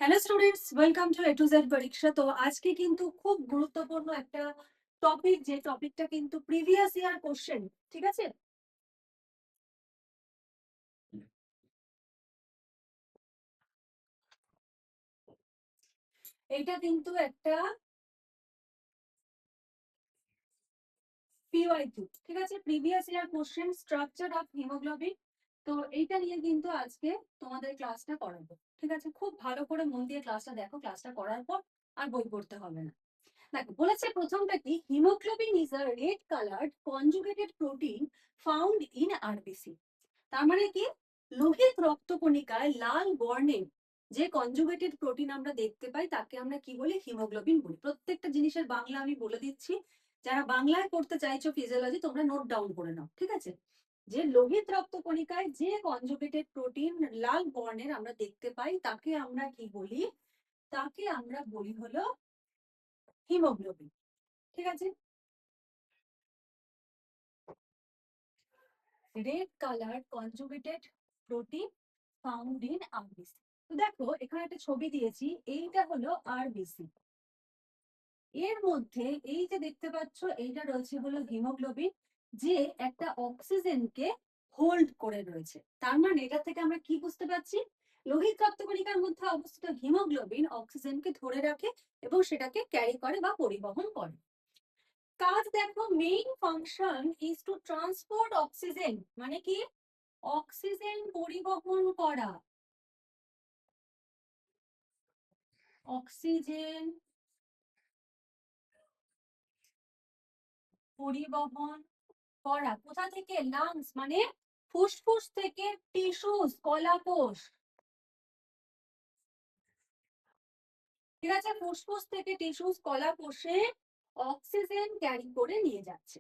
Hello students, welcome to A to Z পরীক্ষা। তো আজকে কিন্তু খুব গুরুত্বপূর্ণ একটা টপিক, যে টপিকটা কিন্তু প্রিভিয়াস ইয়ার কোশ্চেন। ঠিক আছে, এইটা কিন্তু একটা পিওয়াইকিউ। ঠিক আছে, previous year question, structure of haemoglobin. তো এইটা নিয়ে কিন্তু আজকে তোমাদের ক্লাসটা করাবো। ঠিক আছে, খুব ভালো করে মন দিয়ে ক্লাসটা দেখো। ক্লাসটা করার পর আর বই পড়তে হবে না। দেখো বলেছে প্রথমটা কি, haemoglobin is a red coloured conjugated protein found in RBC. তার মানে কি, লোহিত রক্তকণিকায় লাল বর্ণের যে কনজুগেটেড প্রোটিন আমরা দেখতে পাই তাকে আমরা কি বলি, হিমোগ্লোবিন বলি। প্রত্যেকটা জিনিসের বাংলা আমি বলে দিচ্ছি, যারা বাংলায় করতে চাইছো ফিজিওলজি তোমরা নোট ডাউন করে নাও। ঠিক আছে, যে লোহিত রক্তকণিকায় যে কনজুগেটেড প্রোটিন লাল বর্ণের আমরা দেখতে পাই তাকে আমরা কি বলি, তাকে আমরা বলি হলো হিমোগ্লোবিন। ঠিক আছে, red colour conjugated protein found in RBC. তো দেখো এখানে একটা ছবি দিয়েছি, এইটা হলো আরবিসি। এর মধ্যে এই যে দেখতে পাচ্ছ এইটা রয়েছে হলো হিমোগ্লোবিন, যে একটা অক্সিজেনকে হোল্ড করে রয়েছে। তার মানে এটা থেকে আমরা কি বুঝতে পারছি, লোহিত রক্তকণিকার মধ্যে অবস্থিত হিমোগ্লোবিন অক্সিজেনকে ধরে রাখে এবং সেটাকে ক্যারি করে বা পরিবহন করে। কাজ দেখো, main function is to transport oxygen, মানে কি, অক্সিজেন পরিবহন করা। অক্সিজেন পরিবহন করা কোথা থেকে, লাংস মানে ফুসফুস থেকে টিস্যুস, কলাকোষ। ঠিক আছে, ফুসফুস থেকে টিস্যুস কলাকোষে অক্সিজেন ক্যারি করে নিয়ে যাচ্ছে।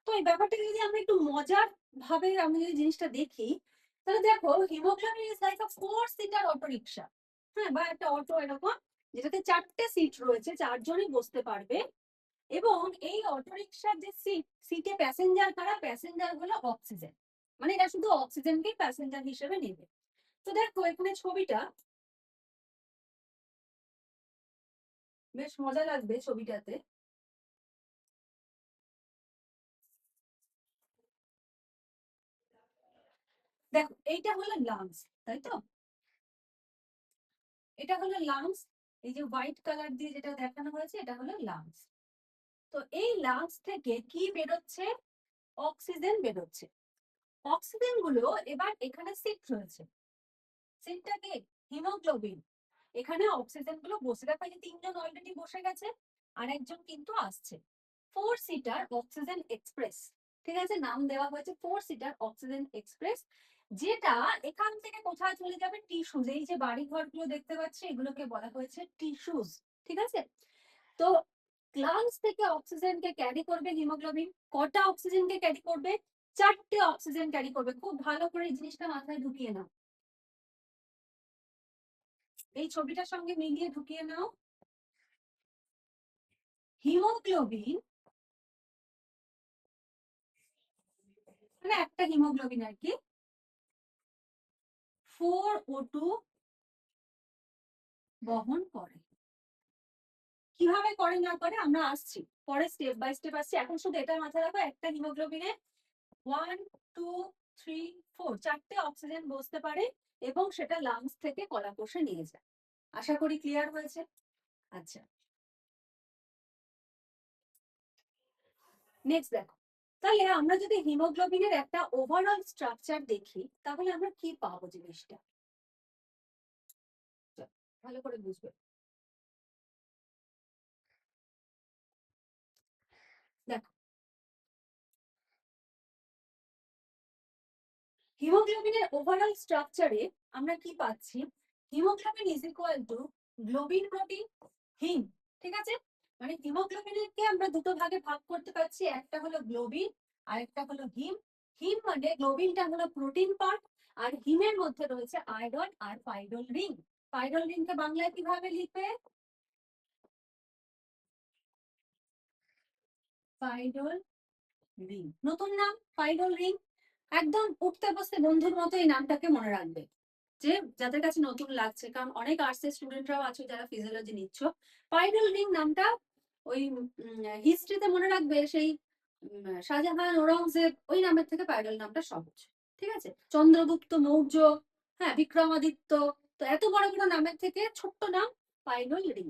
তো এই ব্যাপারটা যদি আমরা একটু মজার ভাবে আমি যদি জিনিসটা দেখি, তাহলে দেখো haemoglobin is like a 4 seater auto rickshaw. হ্যাঁ, বা একটা অটো এরকম, যেটাতে 4টে সিট রয়েছে, 4জনই বসতে পারবে। এবং এই অটোরিকশার যে সিটে প্যাসেঞ্জার কারা, প্যাসেঞ্জার হলো অক্সিজেন। মানে এটা শুধু অক্সিজেনকেই প্যাসেঞ্জার হিসেবে নেবে। তো দেখো এখানে ছবিটা বেশ মজা লাগবে ছবিটাতে। দেখো এইটা হলো লাংস, তাই তো, এটা হলো লাংস। এই যে হোয়াইট কালার দিয়ে যেটা দেখানো হয়েছে এটা হলো লাংস। তো এই লাংস থেকে কি বেরোচ্ছে, অক্সিজেন বেরোচ্ছে। অক্সিজেন গুলো এবার এখানে সিট রয়েছে, সিটটাকে হিমোগ্লোবিন, এখানে অক্সিজেন গুলো বসে, দেখো এই যে 3জন অলরেডি বসে গেছে, আর একজন কিন্তু আসছে। 4 সিটার অক্সিজেন এক্সপ্রেস। ঠিক আছে, নাম দেওয়া হয়েছে 4 সিটার অক্সিজেন এক্সপ্রেস, যেটা এখান থেকে কোথায় চলে যাবে, টিস্যুজ। এই যে বাড়ি ঘরগুলো দেখতে পাচ্ছি এগুলোকে বলা হয়েছে টিস্যুজ। ঠিক আছে, তো লাংস থেকে অক্সিজেনকে ক্যারি করবে হিমোগ্লোবিন। কটা অক্সিজেনকে ক্যারি করবে, 4টে অক্সিজেন ক্যারি করবে। খুব ভালো করে এই জিনিসটা মাথায় ঢুকিয়ে নাও, এই ছবিটার সঙ্গে মিলিয়ে ঢুকিয়ে নাও। হিমোগ্লোবিন মানে একটা হিমোগ্লোবিন আর কি 4O2 বহন করে। কিভাবে করে না করে আমরা আসছি, পরে স্টেপ বাই স্টেপ আসছি। এখন শুধু এটা মাথায় রাখো, একটা হিমোগ্লোবিনে 1 2 3 4 4টে অক্সিজেন বসতে পারে এবং সেটা লাংস থেকে কলাকোষে নিয়ে যায়। আশা করি ক্লিয়ার হয়েছে। আচ্ছা, নেক্সট দেখো, তাহলে আমরা যদি হিমোগ্লোবিনের একটা ওভারঅল স্ট্রাকচার দেখি তাহলে আমরা কি পাবো জিনিসটা, ভালো করে বুঝবে। দেখো হিমোগ্লোবিনের ওভারঅল স্ট্রাকচারে আমরা কি পাচ্ছি, haemoglobin is equal to globin protein haem. ঠিক আছে, মানে হিমোগ্লোবিনকে আমরা দুটো ভাগে ভাগ করতে পারছি, একটা হলো গ্লোবিন আর একটা হলো হিম। হিম মানে গ্লোবিনটা হলো প্রোটিন পার্ট, আর হিমের মধ্যে রয়েছে আয়রন আর পাইরুল রিং। পাইরুল রিংকে বাংলায় কিভাবে লিখবে, পাইরুল রিং, নতুন নাম পাইরুল রিং। একদম উঠতে বসতে বন্ধুর মতো এই নামটাকে মনে রাখবে। যে যাদের কাছে নতুন লাগছে, কারণ অনেক আর্টসের স্টুডেন্টরাও আছো যারা ফিজিওলজি নিচ্ছ। পাইরুল রিং নামটা ওই হিস্ট্রিতে মনে রাখবে, সেই শাহজাহান, ঔরঙ্গজেব ওই নামের থেকে পাইরুল নামটা সহজ। ঠিক আছে, চন্দ্রগুপ্ত মৌর্য, হ্যাঁ বিক্রমাদিত্য, তো এত বড় বড় নামের থেকে ছোট্ট নাম পাইরুল রিং।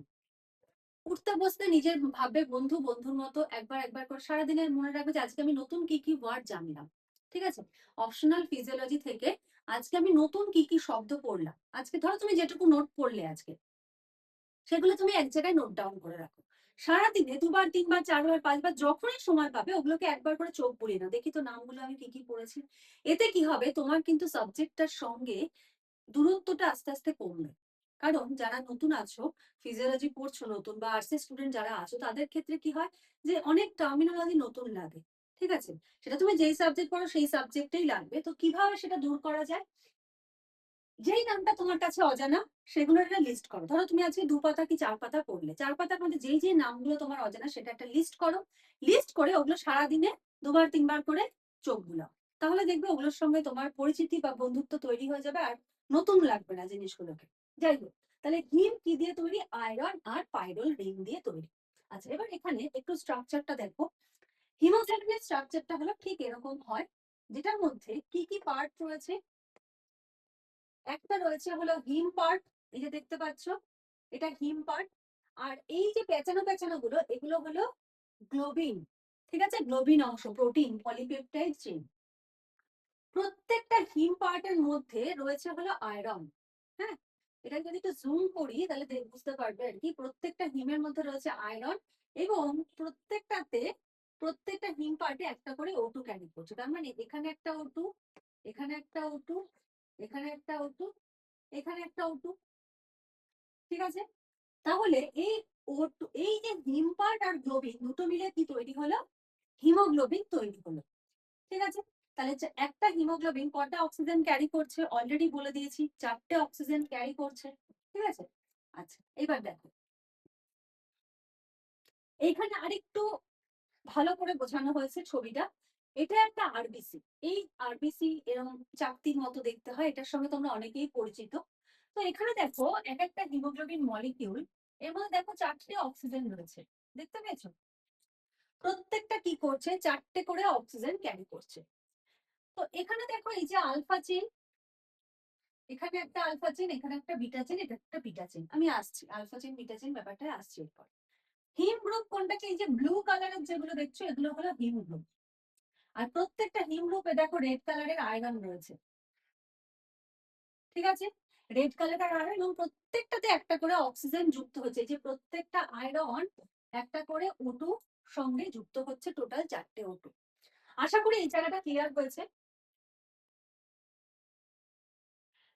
উঠতে বসতে নিজের ভাববে বন্ধু বন্ধুর মতো একবার একবার করে সারাদিনের মনে রাখবে যে আজকে আমি নতুন কি কি ওয়ার্ড জানলাম। ঠিক আছে, অপশনাল ফিজিওলজি থেকে আজকে আমি নতুন কি কি শব্দ পড়লাম। আজকে ধরো তুমি যেটুকু নোট পড়লে আজকে, সেগুলো তুমি এক জায়গায় নোট ডাউন করে রাখো। সারাদিনে দুবার, তিনবার, চারবার, পাঁচবার যখনই সময় পাবে ওগুলোকে একবার করে চোখ বুলিয়ে নাও, দেখি তো নামগুলো আমি কি কি পড়েছি। এতে কি হবে, তোমার কিন্তু সাবজেক্টটার সঙ্গে দূরত্বটা আস্তে আস্তে কমবে। কারণ যারা নতুন আছো, ফিজিওলজি পড়ছো নতুন, বা আর্টসের স্টুডেন্ট যারা আছো, তাদের ক্ষেত্রে কি হয় যে অনেক টার্মিনোলজি নতুন লাগে। ঠিক আছে, সেটা তুমি যেই সাবজেক্ট পড়ো সেই সাবজেক্টেই লাগবে। তো কিভাবে সেটা দূর করা যায়, যেই নামটা তোমার কাছে অজানা সেগুলোর একটা লিস্ট করো। ধরো তুমি আজকে 2 পাতা কি 4 পাতা পড়লে, 4 পাতার মধ্যে যেই যে নামগুলো তোমার অজানা সেটা একটা লিস্ট করো। লিস্ট করে ওগুলো সারাদিনে দুবার তিনবার করে চোখ বুলাও। তাহলে দেখবে ওগুলোর সঙ্গে তোমার পরিচিতি বা বন্ধুত্ব তৈরি হয়ে যাবে, আর নতুন লাগবে না জিনিসগুলোকে। যাই হোক, তাহলে হিম কি দিয়ে তৈরি, আয়রন আর পাইরুল রিং দিয়ে তৈরি। আচ্ছা, এবার এখানে একটু স্ট্রাকচারটা দেখো। হিমোগ্লোবিনের স্ট্রাকচারটা হলো ঠিক এরকম হয়, যেটার মধ্যে কি কি পার্ট রয়েছে। একটা রয়েছে হলো হিম পার্ট, এই যে দেখতে পাচ্ছ, এটা হিম পার্ট। আর এই যে পেঁচানো পেঁচানো গুলো, এগুলো হলো গ্লোবিন। ঠিক আছে, গ্লোবিন অংশ, প্রোটিন, পলিপেপটাইড চেইন। প্রত্যেকটা হিম পার্টের মধ্যে রয়েছে হলো আয়রন। হ্যাঁ, এটা যদি একটু জুম করি তাহলে বুঝতে পারবে আর কি। প্রত্যেকটা হিমের মধ্যে রয়েছে আয়রন, এবং প্রত্যেকটা হিম পার্টে একটা করে O2 ক্যারি করছে। তার মানে এখানে একটা O2, এখানে একটা O2, এখানে একটা O2, এখানে একটা O2। ঠিক আছে, তাহলে এই যে হিম পার্ট আর গ্লোবিন দুটো মিলে কি তৈরি হলো, হিমোগ্লোবিন তৈরি হলো। ঠিক আছে, তাহলে একটা হিমোগ্লোবিন কটা অক্সিজেন ক্যারি করছে অলরেডি বলে দিয়েছি, 4টে অক্সিজেন ক্যারি করছে। ঠিক আছে, আচ্ছা এবার দেখো এইখানে আরেকটু ভালো করে বোঝানো হয়েছে ছবিটা। এটা একটা আরবিসি। এই আরবিসি এরকম চাকতির মতো দেখতে হয়, এটার সঙ্গে তোমরা অনেকেই পরিচিত। তো এখানে দেখো এক একটা হিমোগ্লোবিন মলিকিউল, এর মধ্যে দেখো 4টে অক্সিজেন রয়েছে, দেখতে পেয়েছো? প্রত্যেকটা কি করছে, 4টে করে অক্সিজেন ক্যারি করছে। তো এখানে দেখো এই যে আলফা চেইন, এখানে একটা আলফা চেইন, এখানে একটা বিটা চেইন, এটা একটা বিটা চেইন। আমি আসছি আলফা চেইন বিটা চেইন ব্যাপারটা আসছি এরপর। হিম গ্রুপ কোনটা, কি এই যে ব্লু কালারের যেগুলো দেখছো এগুলো হলো হিম গ্রুপ। আর প্রত্যেকটা হিম গ্রুপে দেখো রেড কালারের আয়রন রয়েছে। ঠিক আছে, রেড কালারের আয়রন, এবং প্রত্যেকটাতে একটা করে অক্সিজেন যুক্ত হচ্ছে। যে প্রত্যেকটা আয়রন একটা করে O2 সঙ্গে যুক্ত হচ্ছে, টোটাল 4টে O2। আশা করি এই জায়গাটা ক্লিয়ার হয়েছে।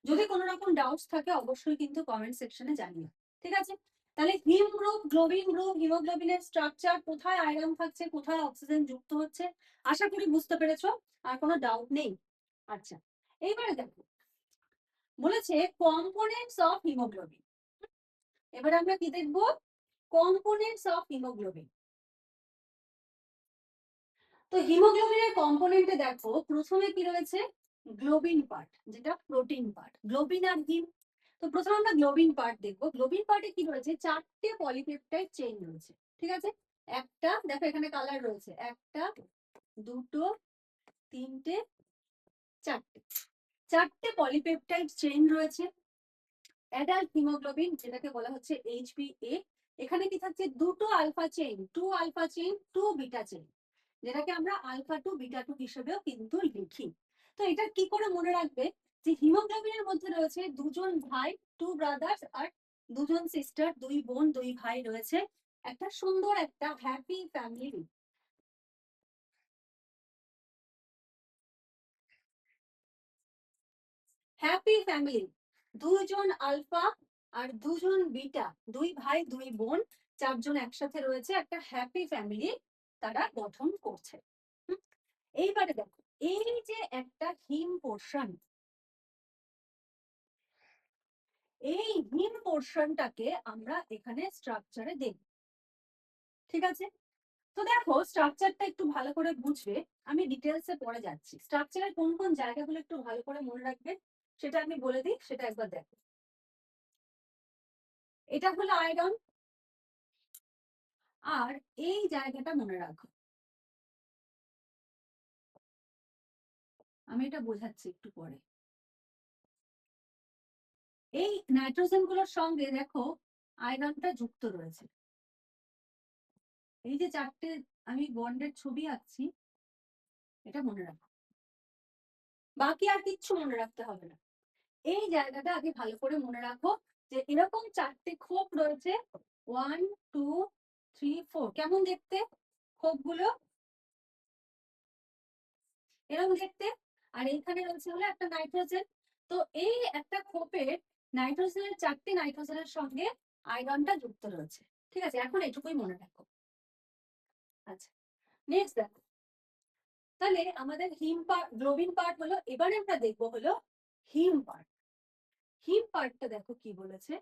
যদি কোনো রকম ডাউটস থাকে অবশ্যই কিন্তু কমেন্ট সেকশনে জানিও। ঠিক আছে, তাহলে হিম গ্রুপ, গ্লোবিন গ্রুপ, হিমোগ্লোবিনের স্ট্রাকচার, কোথায় আয়রন থাকছে, কোথায় অক্সিজেন যুক্ত হচ্ছে, আশা করি বুঝতে পেরেছো, আর কোনো ডাউট নেই। আচ্ছা, এইবারে দেখো বলেছে কম্পোনেন্টস অফ হিমোগ্লোবিন। এবার আমরা কি দেখবো, কম্পোনেন্টস অফ হিমোগ্লোবিন। তো হিমোগ্লোবিনের কম্পোনেন্টে দেখো প্রথমে কি রয়েছে, গ্লোবিন পার্ট, যেটা প্রোটিন পার্ট, গ্লোবিন আর হিম। তো প্রথমে আমরা গ্লোবিন পার্ট দেখবো। গ্লোবিন পার্টে কি রয়েছে, 4টে পলিপেপটাইড চেইন রয়েছে। ঠিক আছে, একটা দেখো এখানে কালার রয়েছে, একটা, দুটো, তিনটে, চারটে, 4টে পলিপেপটাইড চেইন রয়েছে। অ্যাডাল্ট হিমোগ্লোবিন যেটাকে বলা হচ্ছে HbA, এখানে কি থাকছে, দুটো alpha chain, 2 alpha chain, 2 beta chain, যেটাকে আমরা আলফা 2 বিটা 2 হিসেবেও কিন্তু লিখি। তো এটা কি করে মনে রাখবে, যে হিমোগ্লোবিনের মধ্যে রয়েছে দুজন ভাই, 2 ব্রাদার্স, আর দুজন সিস্টার, 2 বোন, 2 ভাই রয়েছে। একটা সুন্দর একটা হ্যাপি ফ্যামিলি। হ্যাপি ফ্যামিলি, 2জন আলফা আর 2জন বিটা, 2 ভাই 2 বোন, 4জন একসাথে রয়েছে, একটা হ্যাপি ফ্যামিলি তারা গঠন করছে। হুম, এইবারে দেখো এই যে একটা হিম পোর্শন, এই হিম পোর্শনটাকে আমরা এখানে স্ট্রাকচারে দেখব। ঠিক আছে, তো দেখো স্ট্রাকচারটা একটু ভালো করে বুঝবে। আমি ডিটেলসে পরে যাচ্ছি, স্ট্রাকচারের কোন কোন জায়গাগুলো একটু ভালো করে মনে রাখবে। সেটা আমি বলে দিই, সেটা একবার দেখো। এটা হলো আয়রন, আর এই জায়গাটা মনে রাখো, আমি এটা বোঝাচ্ছি একটু পরে। এই নাইট্রোজেন গুলোর সঙ্গে দেখো আয়রনটা যুক্ত রয়েছে। এই যে চারটে আমি বন্ডের ছবি আঁকছি, এটা মনে রাখো, বাকি আর কিচ্ছু মনে রাখতে হবে না। এই জায়গাটা আগে ভালো করে মনে রাখো যে এরকম চারটে খোপ রয়েছে, 1 2 3 4। কেমন দেখতে খোপগুলো? এরকম দেখতে। আর এইখানে রয়েছে হলো একটা নাইট্রোজেন। তো এই একটা খোপের নাইট্রোজেনের, চারটি নাইট্রোজেনের সঙ্গে আয়রনটা যুক্ত রয়েছে। ঠিক আছে, এখন এটুকুই মনে রাখো। আচ্ছা, নেক্সট দেখো, তাহলে আমাদের হিম পার্ট, গ্লোবিন পার্ট হলো। এবারে আমরা দেখবো হলো হিম পার্ট। হিম পার্টটা দেখো কি বলেছে।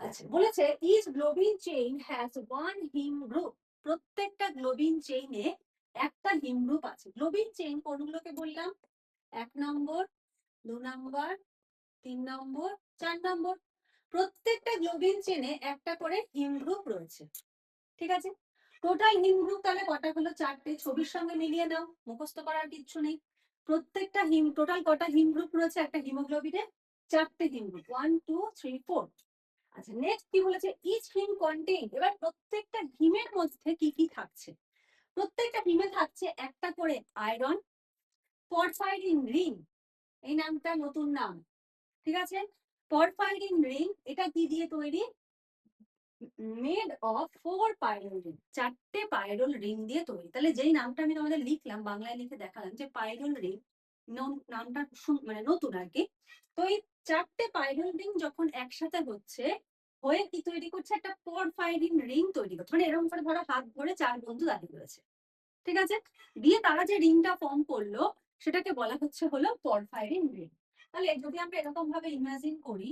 আচ্ছা, বলেছে each globin chain has one haem group. প্রত্যেকটা গ্লোবিন চেইনে একটা হিম গ্রুপ আছে। গ্লোবিন চেইন কোনগুলোকে বললাম? 1 নম্বর, 2 নম্বর, 3 নম্বর, 4 নম্বর। প্রত্যেকটা গ্লোবিন চেনে একটা করে হিম গ্রুপ রয়েছে। ঠিক আছে, টোটাল হিম গ্রুপ তাহলে কটা হলো? চারটে। ছবির সঙ্গে মিলিয়ে নাও, মুখস্থ করার কিচ্ছু নেই। প্রত্যেকটা হিম, টোটাল কটা হিম গ্রুপ রয়েছে একটা হিমোগ্লোবিনে? চারটে হিম গ্রুপ, 1 2 3 4। আচ্ছা, নেক্সট কি বলেছে? ইচ হিম কন্টেইন। এবার প্রত্যেকটা হিমের মধ্যে কি কি থাকছে? প্রত্যেকটা হিমে থাকছে একটা করে আয়রন, পরফাইরিন রিং, এই নামটা নতুন নাম। ঠিক আছে, পরফাইরিন রিং এটা কি দিয়ে তৈরি? Made of 4 pyrrole ring. চারটে পাইরোল রিং দিয়ে তৈরি। তাহলে যেই নামটা আমি তোমাদের লিখলাম, বাংলায় লিখে দেখালাম যে পাইরোল রিং, নামটা মানে নতুন আর কি। তো এই চারটে পাইরোল রিং যখন একসাথে হচ্ছে, হয়ে কি তৈরি করছে? একটা পরফাইরিন রিং তৈরি করছে। মানে এরকম করে ধরো হাত ধরে চার বন্ধু দাঁড়িয়ে রয়েছে। ঠিক আছে, দিয়ে তারা যে রিংটা ফর্ম করলো সেটাকে বলা হচ্ছে হলো পরফাইরিন রিং। তাহলে যদি আমরা এরকম ভাবে ইমাজিন করি,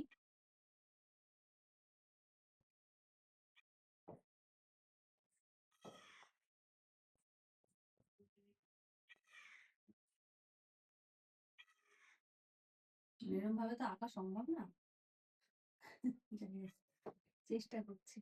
এরকম ভাবে তো আঁকা সম্ভব না, চেষ্টা করছি।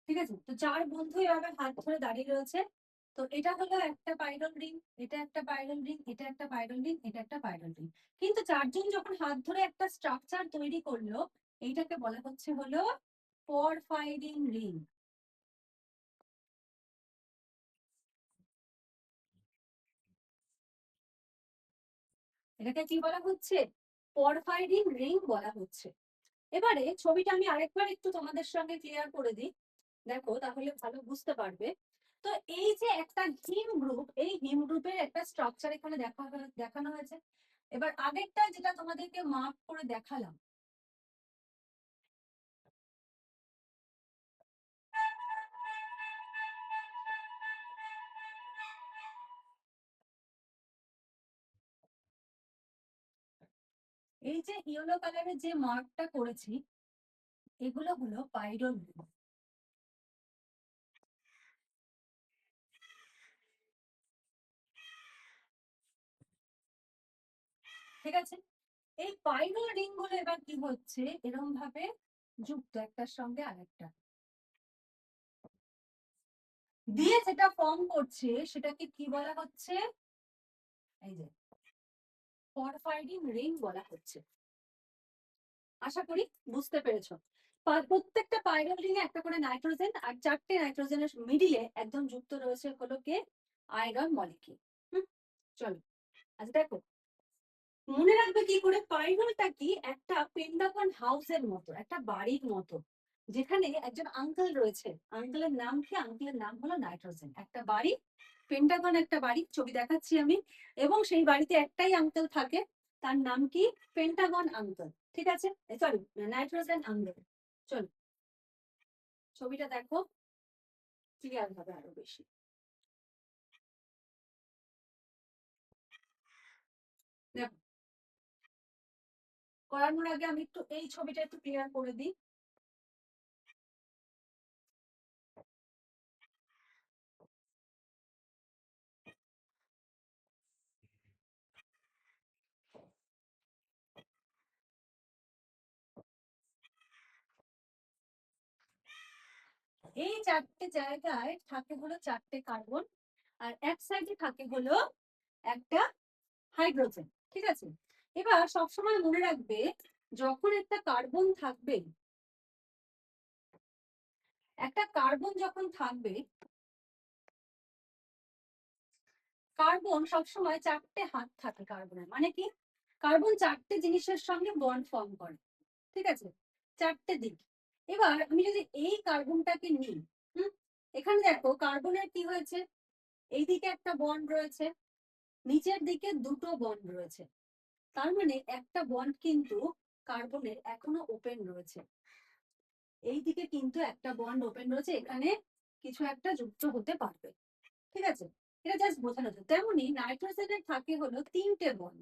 ঠিক আছে, তো চার বন্ধু এভাবে হাত ধরে দাঁড়িয়ে রয়েছে। তো এটা হলো একটা পাইরল রিং, এটা একটা পাইরল রিং, এটা একটা পাইরল রিং, এটা একটা পাইরল রিং। কিন্তু চারজন যখন হাত ধরে একটা স্ট্রাকচার তৈরি করলো, এইটাকে বলা হচ্ছে হলো পরফাইরিন রিং। এটাকে কি বলা হচ্ছে? পরফাইরিন রিং বলা হচ্ছে। এবারে ছবিটা আমি আরেকবার একটু তোমাদের সঙ্গে ক্লিয়ার করে দিই, দেখো তাহলে ভালো বুঝতে পারবে। তো এই যে একটা হিম গ্রুপ, এই হিম গ্রুপের একটা স্ট্রাকচার এখানে দেখানো হয়েছে। এবার আগেরটা যেটা তোমাদেরকে মার্ক করে দেখালাম, এই যে ইয়েলো কালারের যে মার্কটা করেছি, এগুলো হলো পাইরল রিং। ঠিক আছে, এই পাইরল রিং গুলো এবার কি হচ্ছে? এরকম ভাবে যুক্ত একটার সঙ্গে আরেকটা দিয়ে যেটা ফর্ম করছে সেটাকে কি বলা হচ্ছে? এই যে পরফাইরিন রিং বলা হচ্ছে। আশা করি বুঝতে পেরেছো। প্রত্যেকটা পাইরল রিং এ একটা করে নাইট্রোজেন, আর 4টে নাইট্রোজেনের মিডিলে একদম যুক্ত রয়েছে হলো কে, আয়রন মলিকিউল। চলো আচ্ছা দেখো, মনে রাখবে কি করে, পাইরলটা কি একটা পেন্টাগন হাউসের মতো, একটা বাড়ির মতো, যেখানে একজন আঙ্কেল রয়েছে। আঙ্কেলের নাম কি? আঙ্কেলের নাম হলো নাইট্রোজেন। একটা বাড়ি, পেন্টাগন একটা বাড়ি, ছবি দেখাচ্ছি আমি, এবং সেই বাড়িতে একটাই আঙ্কেল থাকে, তার নাম কি? Pentagon uncle. ঠিক আছে, সরি, নাইট্রোজেন আঙ্কেল। চলো ছবিটা দেখো, ক্লিয়ার হবে আরো বেশি। দেখো, করানোর আগে আমি একটু এই ছবিটা একটু ক্লিয়ার করে দিই। এই 4টে জায়গায় থাকে হলো 4টে কার্বন, আর এক সাইডে থাকে হলো একটা হাইড্রোজেন। ঠিক আছে, এবার সবসময় মনে রাখবে, যখন একটা কার্বন থাকবে, একটা কার্বন যখন থাকবে, কার্বন সবসময় 4টে হাত থাকে কার্বনের। মানে কি, কার্বন 4টে জিনিসের সঙ্গে বন্ড ফর্ম করে। ঠিক আছে, 4টে দিক। এবার আমি যদি এই কার্বনটাকে নিই, এখানে দেখো কার্বনের কি হয়েছে, এইদিকে একটা বন্ড রয়েছে, নিচের দিকে দুটো বন্ড রয়েছে। তার মানে একটা বন্ড কিন্তু কার্বনের এখনো ওপেন রয়েছে। এইদিকে কিন্তু একটা বন্ড ওপেন রয়েছে, এখানে কিছু একটা যুক্ত হতে পারবে। ঠিক আছে, এটা জাস্ট বোঝানো যায়। তেমনি নাইট্রোজেনের থাকে হলো 3টে বন্ড।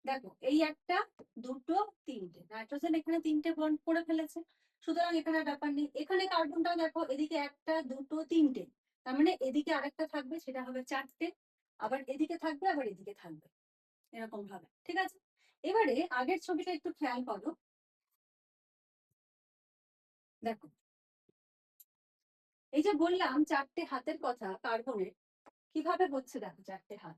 দেখো, এই একটা, দুটো, 3টে, নাইট্রোজেন এখানে 3টে বন্ড করে ফেলেছে। সুতরাং এখানে ব্যাপার নেই। এখানে কার্বনটাও দেখো, এদিকে একটা, দুটো, 3টে, তার মানে এদিকে আরেকটা থাকবে, সেটা হবে 4টে, আবার এদিকে থাকবে, আবার এদিকে থাকবে, এরকম ভাবে। ঠিক আছে, এবারে আগের ছবিটা একটু খেয়াল করো। দেখো, এই যে বললাম 4টে হাতের কথা কার্বনের, কিভাবে হচ্ছে দেখো 4টে হাত।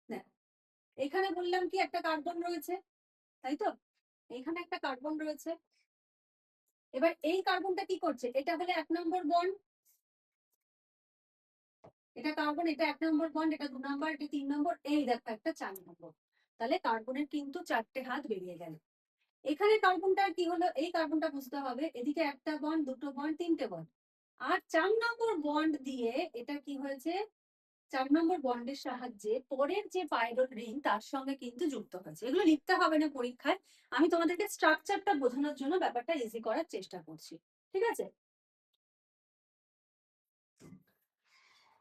দেখো, এখানে বললাম কি একটা কার্বন রয়েছে, তাই তো? এখানে একটা কার্বন রয়েছে। এবার এই কার্বনটা কি করছে, এটা হলে 1 নম্বর বন্ড, এটা কার্বন, এটা 1 নম্বর বন্ড, এটা 2 নম্বর, এটা 3 নম্বর, এই দেখো একটা 4 নম্বর। তাহলে কার্বনের কিন্তু 4টে হাত বেরিয়ে গেল। এখানে কার্বনটা কি হলো, এই কার্বনটা বুঝতে হবে, এদিকে একটা বন্ড, দুটো বন্ড, 3টে বন্ড, আর 4 নম্বর বন্ড দিয়ে এটা কি হয়েছে, 4 নম্বর বন্ডের সাহায্যে পরের যে পাইরল রিং তার সঙ্গে কিন্তু যুক্ত হয়েছে। এগুলো লিখতে হবে না পরীক্ষায়, আমি তোমাদেরকে স্ট্রাকচারটা বোঝানোর জন্য ব্যাপারটা ইজি করার চেষ্টা করছি। ঠিক আছে,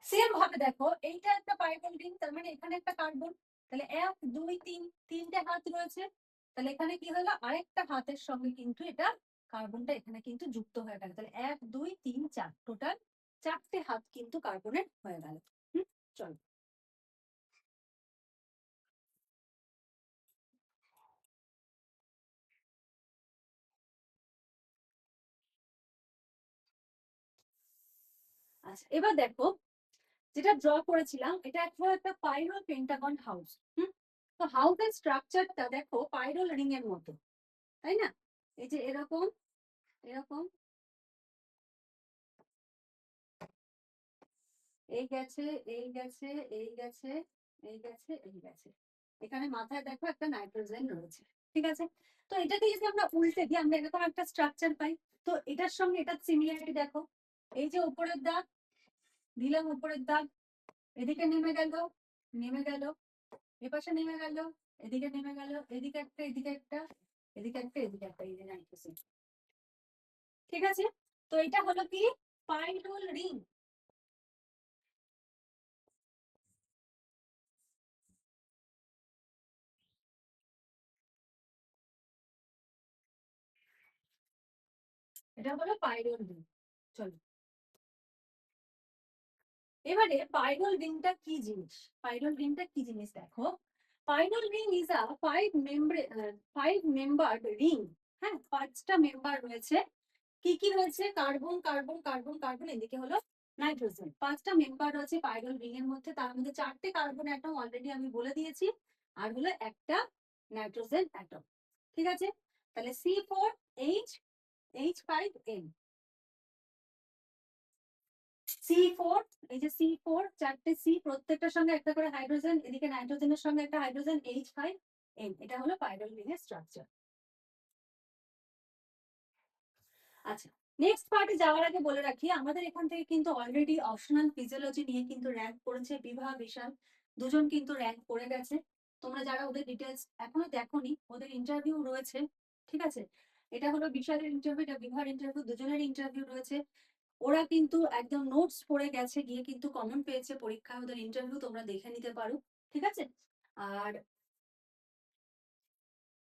সেম ভাবে দেখো, এইটা একটা পাইরল রিং, তার মানে এখানে একটা কার্বন, তাহলে 1 2 3, 3টে হাত রয়েছে। তাহলে এখানে কি হলো, আরেকটা হাতের সঙ্গে কিন্তু এটা কার্বনটা এখানে কিন্তু যুক্ত হয়ে গেল। তাহলে 1 2 3 4, টোটাল 4টে হাত কিন্তু কার্বনের হয়ে গেল। চলো আচ্ছা, এবার দেখো, যেটা ড্র করেছিলাম এটা একটা পাইরল পেন্টাগন হাউস। তো হাউসের স্ট্রাকচারটা দেখো পাইরল রিং এর মতো, তাই না? এই যে এরকম, এরকম, এই গেছে, এই গেছে, এই গেছে, এই গেছে, এই গেছে, এখানে মাথায় দেখো একটা নাইট্রোজেন রয়েছে। ঠিক আছে, তো এটাকে যদি আমরা উল্টে দিই, আমরা এরকম একটা স্ট্রাকচার পাই। তো এটার সঙ্গে এটার সিমিলারিটি দেখো, এই যে উপরের দাগ দিলাম, উপরের দাগ, এদিকে নেমে গেল, নেমে গেল, এপাশে নেমে গেল, এদিকে নেমে গেল, এদিকে একটা, এদিকে একটা, এদিকে একটা, এদিকে একটা, এই যে নাইট্রোজেন। ঠিক আছে, তো এটা হলো কি, পাইরল রিং। এটা হলো পাইরল রিং। চলো, এবারে পাইরল রিংটা কি জিনিস, পাইরল রিংটা কি জিনিস দেখো। পাইরল ring is a 5 member ring. হ্যাঁ, 5টা মেম্বার রয়েছে। কি কি রয়েছে, কার্বন, কার্বন, কার্বন, কার্বন, এদিকে হলো নাইট্রোজেন। 5টা মেম্বার রয়েছে পাইরল রিং এর মধ্যে, তার মধ্যে 4টে কার্বন অ্যাটম অলরেডি আমি বলে দিয়েছি, আর হলো একটা নাইট্রোজেন অ্যাটম। ঠিক আছে, তাহলে C4H5N, C4, এই যে C4, চারটে সি, প্রত্যেকটার সঙ্গে একটা করে হাইড্রোজেন, এদিকে নাইট্রোজেনের সঙ্গে একটা হাইড্রোজেন, H5N, এটা হলো পাইরুল রিংয়ের স্ট্রাকচার। আচ্ছা, নেক্সট পার্টে যাওয়ার আগে বলে রাখি, আমাদের এখান থেকে কিন্তু অলরেডি অপশনাল ফিজিওলজি নিয়ে কিন্তু র্যাঙ্ক করেছে বিভা, বিশাল, দুজন কিন্তু র্যাঙ্ক করে গেছে। তোমরা যারা ওদের ডিটেলস এখনো দেখোনি, ওদের ইন্টারভিউ রয়েছে। ঠিক আছে, এটা হলো বিশালের ইন্টারভিউ, এটা বিভার ইন্টারভিউ, দুজনের ইন্টারভিউ রয়েছে। ওরা কিন্তু একদম নোটস পড়ে গেছে, গিয়ে কিন্তু কমন পেয়েছে পরীক্ষায়, ওদের ইন্টারভিউ তোমরা দেখে নিতে পারো। ঠিক আছে, আর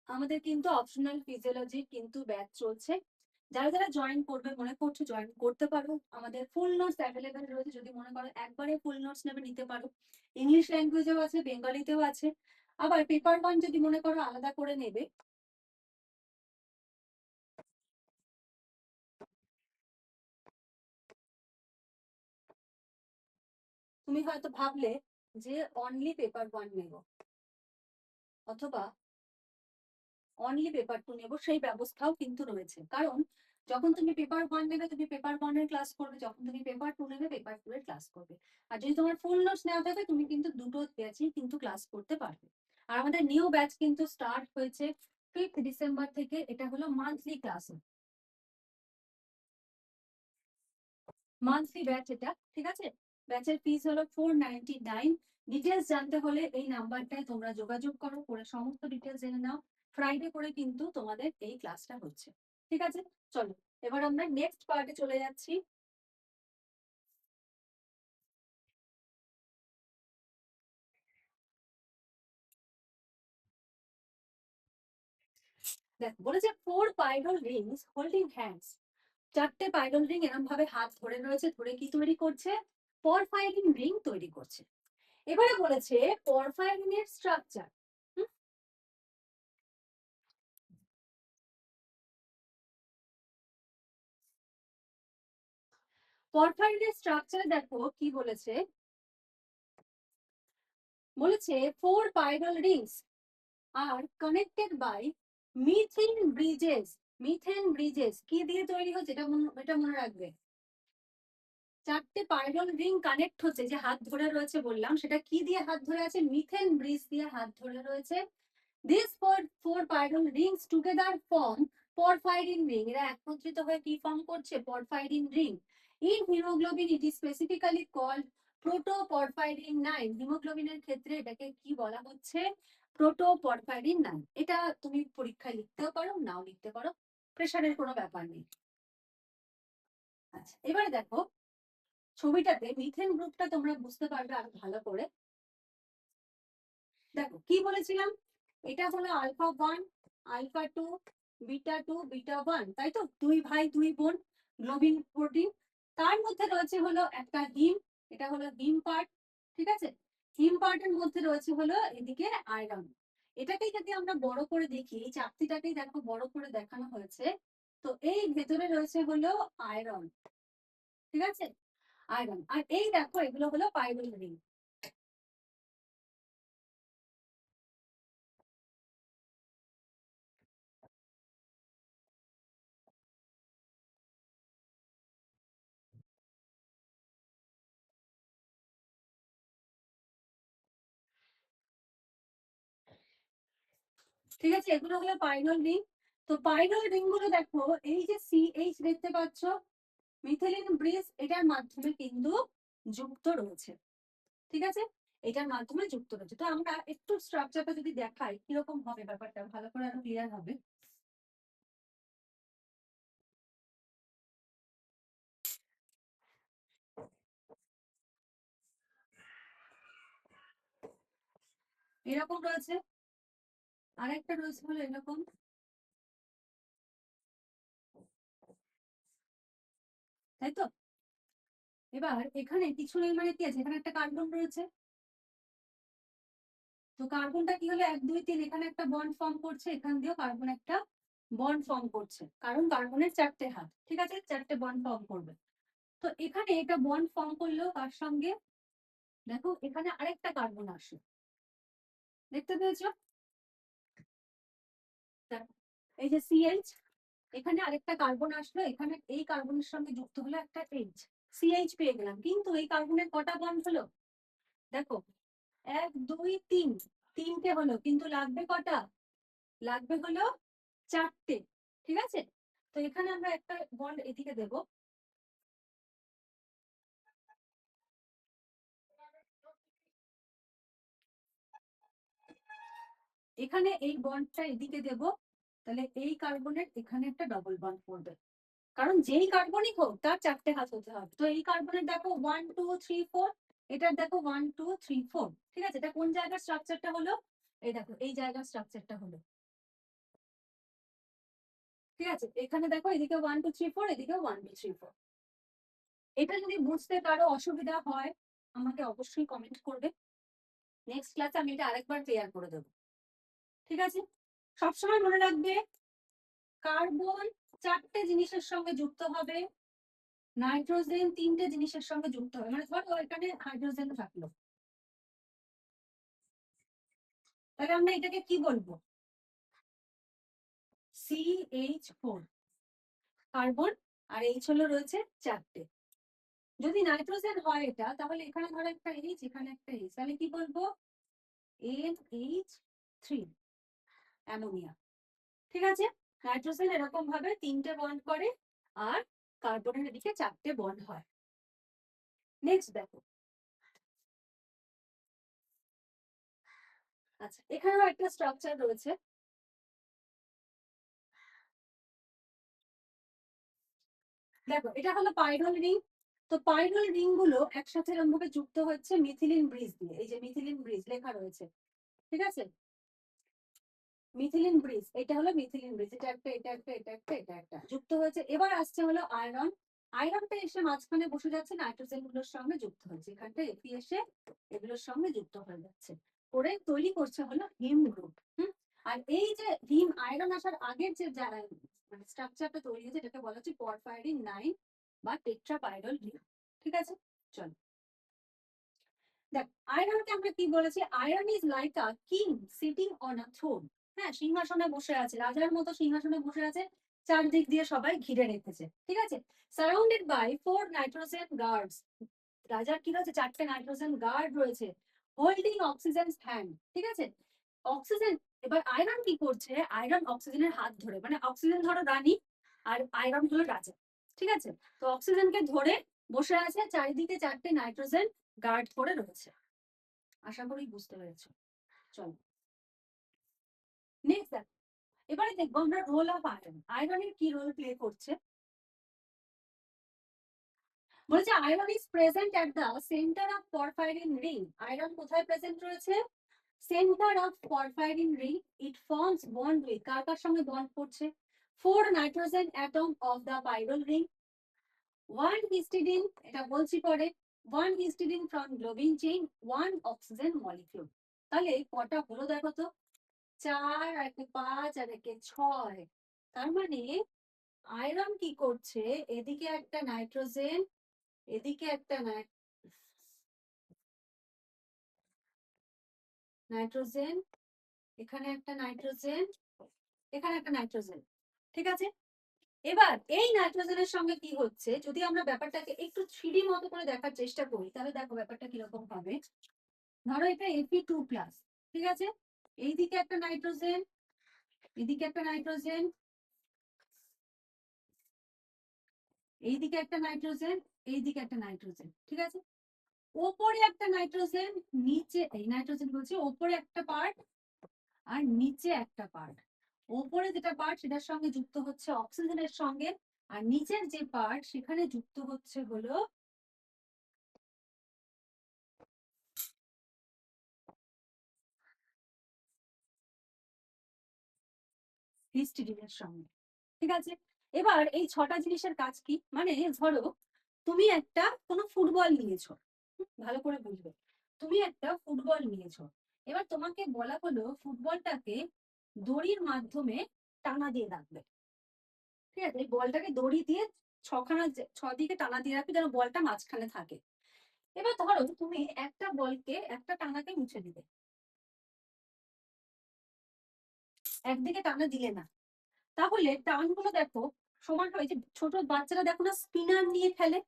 আমাদের কিন্তু অপশনাল ফিজিওলজি কিন্তু ব্যাচ চলছে। যারা যারা জয়েন করবে, মনে করছো জয়েন করতে পারো, আমাদের ফুল নোটস অ্যাভেলেবেল রয়েছে। যদি মনে করো একবারে ফুল নোটস নেবে, নিতে পারো। ইংলিশ ল্যাঙ্গুয়েজেও আছে, বেঙ্গলিতেও আছে। আবার পেপার ওয়ান যদি মনে করো আলাদা করে নেবে, তুমি হয়তো ভাবলে যে অনলি পেপার ওয়ান নেব অথবা অনলি পেপার টু নেবো, সেই ব্যবস্থাও কিন্তু রয়েছে। কারণ যখন তুমি পেপার ওয়ান নেবে, তুমি পেপার ওয়ানের ক্লাস করবে, যখন তুমি পেপার টু নেবে, পেপার টু এর ক্লাস করবে। আর যদি তোমার ফুল নোটস নেওয়া থাকে, তুমি কিন্তু দুটো ব্যাচই কিন্তু ক্লাস করতে পারবে। আর আমাদের নিউ ব্যাচ কিন্তু স্টার্ট হয়েছে 5th ডিসেম্বর থেকে। এটা হলো মান্থলি ক্লাস, মান্থলি ব্যাচ এটা। ঠিক আছে, ব্যাচের ফিস হলো 499। ডিটেলস জানতে হলে এই নাম্বারটায় তোমরা যোগাযোগ করো, করে সমস্ত ডিটেলস জেনে নাও। ফ্রাইডে করে কিন্তু তোমাদের এই ক্লাসটা হচ্ছে। ঠিক আছে, চলো এবার আমরা নেক্সট পার্টে চলে যাচ্ছি। দেখ, বলেছে 4 পাইরল রিংস হোল্ডিং হ্যান্ডস, চারটে পাইরল রিং এরকম ভাবে হাত ধরে রয়েছে, ধরে কি তৈরি করছে? পরফাইরিন রিং তৈরি করছে। এবারে বলেছে পরফাইরিনের স্ট্রাকচার। পরফাইরিনের স্ট্রাকচার দেখো কি বলেছে। বলেছে 4 pyrrole rings are connected by methane bridges. Methane bridges কি দিয়ে তৈরি হচ্ছে, এটা মনে রাখবে। চারটে পাইরল রিং কানেক্ট হচ্ছে, যে হাত ধরে রয়েছে বললাম, সেটা কি দিয়ে হাত ধরে আছে? মিথেন ব্রিজ দিয়ে হাত ধরে রয়েছে। This four pyrrole rings together form porphyrin ring. এরা একত্রিত হয়ে কি ফর্ম করছে? Porphyrin ring. In haemoglobin it is specifically called protoporphyrin 9। হিমোগ্লোবিনের ক্ষেত্রে এটাকে কি বলা হচ্ছে? প্রোটোপরফাইরিন 9। এটা তুমি পরীক্ষায় লিখতেও পারো, নাও লিখতে পারো, প্রেশারের কোনো ব্যাপার নেই। আচ্ছা, এবারে দেখো ছবিটাতে মিথেন গ্রুপটা তোমরা বুঝতে পারবে আরো ভালো করে। দেখো কি বলেছিলাম, এটা হলো আলফা 1, আলফা 2, বিটা 2, বিটা 1, তাই তো? দুই ভাই দুই বোন, গ্লোবিন প্রোটিন। তার মধ্যে রয়েছে হলো একটা হিম, এটা হলো হিম পার্ট। ঠিক আছে, হিম পার্টের মধ্যে রয়েছে হলো এদিকে আয়রন। এটাকেই যদি আমরা বড় করে দেখি, এই চাকতিটাকেই দেখো বড় করে দেখানো হয়েছে। তো এই ভেতরে রয়েছে হলো আয়রন। ঠিক আছে, আয়রন। আর এই দেখো এগুলো হলো পাইরুল রিং। ঠিক আছে, এগুলো হলো পাইরল রিং। তো পাইরল রিং গুলো দেখো, এই যে CH দেখতে পাচ্ছ, মিথিলিন ব্রিজ, এটার মাধ্যমে কিন্তু যুক্ত রয়েছে। ঠিক আছে, এটার মাধ্যমে যুক্ত রয়েছে। তো আমরা একটু স্ট্রাকচারটা যদি দেখাই, কিরকম হবে ব্যাপারটা ভালো করে আরো ক্লিয়ার হবে। এরকম রয়েছে, আরেকটা রয়েছে হলো এরকম। তাই তো? এবার এখানে কিছু নেই মানে কি আছে, এখানে একটা কার্বন রয়েছে। তো কার্বনটা কি হলো, 1 2 3, এখানে একটা বন্ড ফর্ম করছে, এখান দিয়েও কার্বন একটা বন্ড ফর্ম করছে, কারণ কার্বনের চারটে হাত। ঠিক আছে, চারটে বন্ড ফর্ম করবে। তো এখানে এটা বন্ড ফর্ম করলো, তার সঙ্গে দেখো এখানে আরেকটা কার্বন আসে। দেখতে পেয়েছো? দেখো, এই যে সিএইচ, এখানে আরেকটা কার্বন আসলো, এখানে এই কার্বনের সঙ্গে যুক্ত হলো একটা এইচ, সিএইচ পেয়ে গেলাম। কিন্তু এই কার্বনের কটা বন্ড হলো? দেখো, 1 2 3, তিনটে হলো, কিন্তু লাগবে কটা? লাগবে হলো 4টে। ঠিক আছে, তো এখানে আমরা একটা বন্ড এদিকে দেব। এখানে এই বন্ডটা এদিকে দেব, তাহলে এই কার্বনের এখানে একটা ডবল বন্ড পড়বে। কারণ যেই কার্বনই হোক তার 4টে হাত হতে হবে। তো এই কার্বনের দেখো 1 2 3 4, এটার দেখো 1 2 3 4। ঠিক আছে, এটা কোন জায়গার স্ট্রাকচারটা হলো? এই দেখো, এই জায়গার স্ট্রাকচারটা হলো। ঠিক আছে, এখানে দেখো এদিকে 1 2 3 4, এদিকে 1 2 3 4। এটা যদি বুঝতে কারো অসুবিধা হয় আমাকে অবশ্যই কমেন্ট করবে, নেক্সট ক্লাসে আমি এটা আরেকবার ক্লিয়ার করে দেবো। ঠিক আছে, সবসময় মনে রাখবে কার্বন 4টে জিনিসের সঙ্গে যুক্ত হবে, নাইট্রোজেন 3টে জিনিসের সঙ্গে যুক্ত হবে। মানে ধরো এখানে হাইড্রোজেন থাকলো, তাহলে আমরা এটাকে কি বলবো? CH4 কার্বন, আর এইচ হলো রয়েছে 4টে। যদি নাইট্রোজেন হয় এটা, তাহলে এখানে ধরো একটা এইচ, এখানে একটা এইচ, তাহলে কি বলবো? NH3 ammonia. ঠিক আছে, নাইট্রোজেন এরকম ভাবে 3টে বন্ড করে, আর কার্বনের এদিকে 4টে বন্ড হয়। নেক্সট দেখো, আচ্ছা এখানেও একটা স্ট্রাকচার রয়েছে। দেখো, এটা হলো পাইরল রিং। তো পাইরল রিং গুলো একসাথে এরকম ভাবে যুক্ত হচ্ছে মিথিলিন ব্রিজ দিয়ে। এই যে মিথিলিন ব্রিজ লেখা রয়েছে, ঠিক আছে, মিথিলিন ব্রিজ, এটা হলো মিথিলিন ব্রিজ, এটা একটা, এটা একটা, এটা একটা, এটা একটা যুক্ত হয়েছে। এবার আসছে হলো আয়রন। আয়রনটা এসে মাঝখানে বসে যাচ্ছে, নাইট্রোজেন গুলোর সঙ্গে যুক্ত হচ্ছে, এখানটা এপি এসে এগুলোর সঙ্গে যুক্ত হয়ে যাচ্ছে, করে তৈরি করছে হলো হিম গ্রুপ। আর এই যে হিম আয়রন আসার আগের যে মানে স্ট্রাকচারটা তৈরি হয়েছে, এটাকে বলা হচ্ছে পরফাইরিন 9 বা টেট্রাপাইরল রিং। ঠিক আছে, চল দেখ, আয়রনকে আমরা কি বলেছি? Iron is like a king sitting on a throne. হ্যাঁ, সিংহাসনে বসে আছে, রাজার মতো সিংহাসনে বসে আছে, চারদিক দিয়ে সবাই ঘিরে রেখেছে। ঠিক আছে, সারাউন্ডেড বাই 4 নাইট্রোজেন গার্ডস। রাজার কি রয়েছে? 4টে নাইট্রোজেন গার্ড রয়েছে, হোল্ডিং অক্সিজেন হ্যান্ড। ঠিক আছে, অক্সিজেন, এবার আয়রন কি করছে? আয়রন অক্সিজেনের হাত ধরে, মানে অক্সিজেন ধরো রানী, আর আয়রন হলো রাজা। ঠিক আছে, তো অক্সিজেনকে ধরে বসে আছে, চারিদিকে 4টে নাইট্রোজেন গার্ড করে রয়েছে। আশা করি বুঝতে পেরেছো। চলো নেক্সট দেখো, এবারে দেখবো আমরা রোল অফ আয়রন। আয়রনের কি রোল প্লে করছে? বলছে iron is present at the centre of porphyrin ring. Iron কোথায় প্রেজেন্ট রয়েছে? Centre of porphyrin ring. It forms bond with, কার কার সঙ্গে বন্ড করছে? 4 nitrogen atom of the pyrrole ring, 1 histidine, এটা বলছি পরে, 1 histidine from globin chain, 1 oxygen molecule. তাহলে কটা হলো দেখো তো? 4 আর একে 5 আর একে 6। তার মানে আয়রন কি করছে? এদিকে একটা নাইট্রোজেন, এদিকে একটা নাইট্রোজেন, এখানে একটা নাইট্রোজেন, এখানে একটা নাইট্রোজেন। ঠিক আছে, এবার এই নাইট্রোজেনের সঙ্গে কি হচ্ছে, যদি আমরা ব্যাপারটাকে একটু 3D মতো করে দেখার চেষ্টা করি, তাহলে দেখো ব্যাপারটা কিরকম হবে। ধরো এটা Fe2+। ঠিক আছে, এইদিকে একটা নাইট্রোজেন, এদিকে একটা নাইট্রোজেন, এইদিকে একটা নাইট্রোজেন, এইদিকে একটা নাইট্রোজেন। ঠিক আছে, ওপরে একটা নাইট্রোজেন, নিচে, এই নাইট্রোজেন বলছি, ওপরে একটা পার্ট আর নিচে একটা পার্ট। ওপরে যেটা পার্ট সেটার সঙ্গে যুক্ত হচ্ছে অক্সিজেনের সঙ্গে, আর নিচের যে পার্ট সেখানে যুক্ত হচ্ছে হলো হিস্টিডিনের সঙ্গে। ঠিক আছে, এবার এই 6টা জিনিসের কাজ কি? মানে ধরো তুমি একটা কোনো ফুটবল নিয়েছো, ভালো করে বুঝবে, তুমি একটা ফুটবল নিয়েছো, এবার তোমাকে বলা হলো ফুটবলটাকে দড়ির মাধ্যমে টানা দিয়ে রাখবে। ঠিক আছে, এই বলটাকে দড়ি দিয়ে ছখানা, 6 দিকে টানা দিয়ে রাখবে যেন বলটা মাঝখানে থাকে। এবার ধরো তুমি একটা বলকে, একটা টানাকে মুছে দিবে, একদিকে টানা দিলে না, তাহলে টানগুলো দেখো সমান হয়। যে ছোট বাচ্চারা দেখো না স্পিনার নিয়ে খেলে,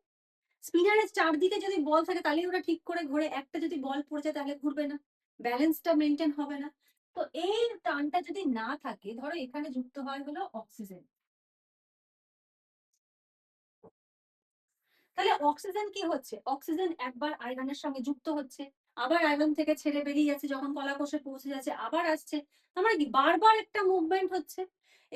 স্পিনারের চারদিকে যদি বল থাকে তাহলে ওরা ঠিক করে ঘোরে, একটা যদি বল পড়ে যায় তাহলে ঘুরবে না, ব্যালেন্সটা মেনটেন হবে না। তো এই টানটা যদি না থাকে, ধরো এখানে যুক্ত হয় হলো অক্সিজেন, তাহলে অক্সিজেন কি হচ্ছে, অক্সিজেন একবার আয়রনের সঙ্গে যুক্ত হচ্ছে, আবার আয়রন থেকে ছেড়ে বেরিয়ে যাচ্ছে, যখন কলাকোষে পৌঁছে যাচ্ছে আবার আসছে, তার মানে কি বারবার একটা মুভমেন্ট হচ্ছে।